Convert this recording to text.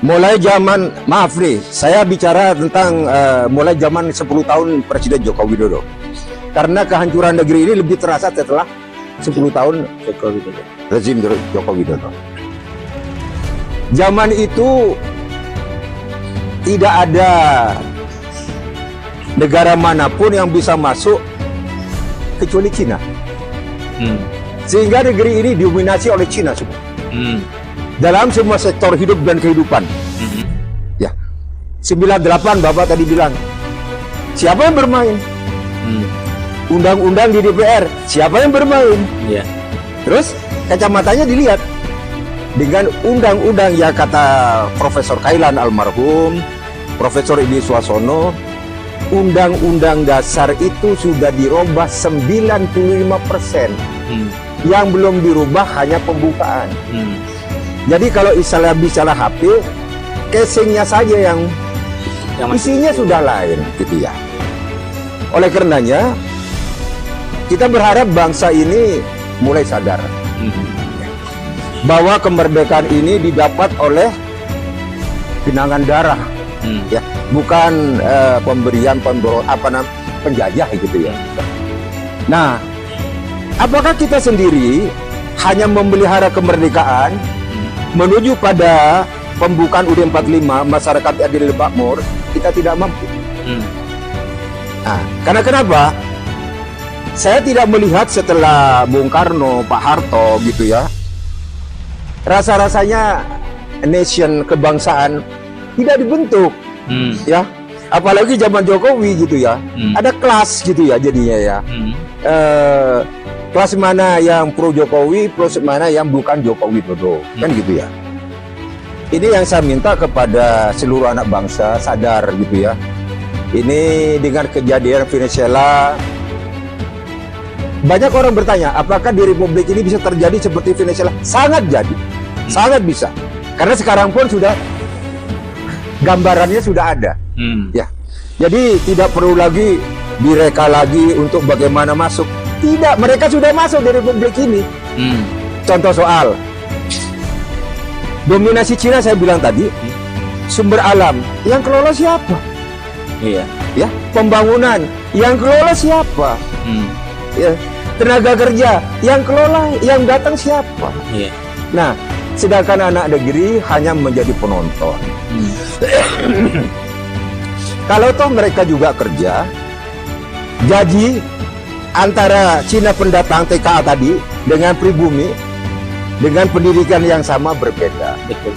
mulai zaman, maaf nih, saya bicara tentang mulai zaman 10 tahun Presiden Joko Widodo. Karena kehancuran negeri ini lebih terasa setelah 10 tahun rezim Joko Widodo. Zaman itu tidak ada negara manapun yang bisa masuk kecuali Cina. Sehingga negeri ini didominasi oleh Cina semua. Dalam semua sektor hidup dan kehidupan. Ya. 98 Bapak tadi bilang, siapa yang bermain? Undang-undang di DPR, siapa yang bermain? Yeah. Terus kacamatanya dilihat dengan undang-undang yang kata Profesor Kailan almarhum, Profesor Edi Suasono, undang-undang dasar itu sudah dirubah 95%. Yang belum dirubah hanya pembukaan. Jadi kalau istilah bicara HP, casingnya saja yang isinya sudah lain, gitu ya. Oleh karenanya, kita berharap bangsa ini mulai sadar bahwa kemerdekaan ini didapat oleh genangan darah, ya, bukan pemberian penjajah, gitu ya. Nah, apakah kita sendiri hanya memelihara kemerdekaan menuju pada pembukaan UUD 45 masyarakat adil dan makmur? Kita tidak mampu. Nah, karena kenapa? Saya tidak melihat setelah Bung Karno, Pak Harto, gitu ya, rasa-rasanya nation, kebangsaan tidak dibentuk, ya. Apalagi zaman Jokowi, gitu ya, ada kelas, gitu ya, jadinya ya. Kelas mana yang pro Jokowi, kelas mana yang bukan Joko Widodo, kan gitu ya. Ini yang saya minta kepada seluruh anak bangsa sadar, gitu ya. Ini dengan kejadian Venezuela, banyak orang bertanya, apakah di Republik ini bisa terjadi seperti Venezuela? Sangat jadi, sangat bisa. Karena sekarang pun sudah gambarannya sudah ada, ya. Jadi tidak perlu lagi direka lagi untuk bagaimana masuk. Tidak, mereka sudah masuk di Republik ini. Contoh soal dominasi Cina, saya bilang tadi, sumber alam yang kelola siapa? Iya, ya. Pembangunan yang kelola siapa? Ya. Tenaga kerja yang kelola, yang datang siapa? Iya. Nah, sedangkan anak negeri hanya menjadi penonton. Kalau toh mereka juga kerja, gaji antara Cina pendatang TKA tadi dengan pribumi dengan pendidikan yang sama berbeda. Betul.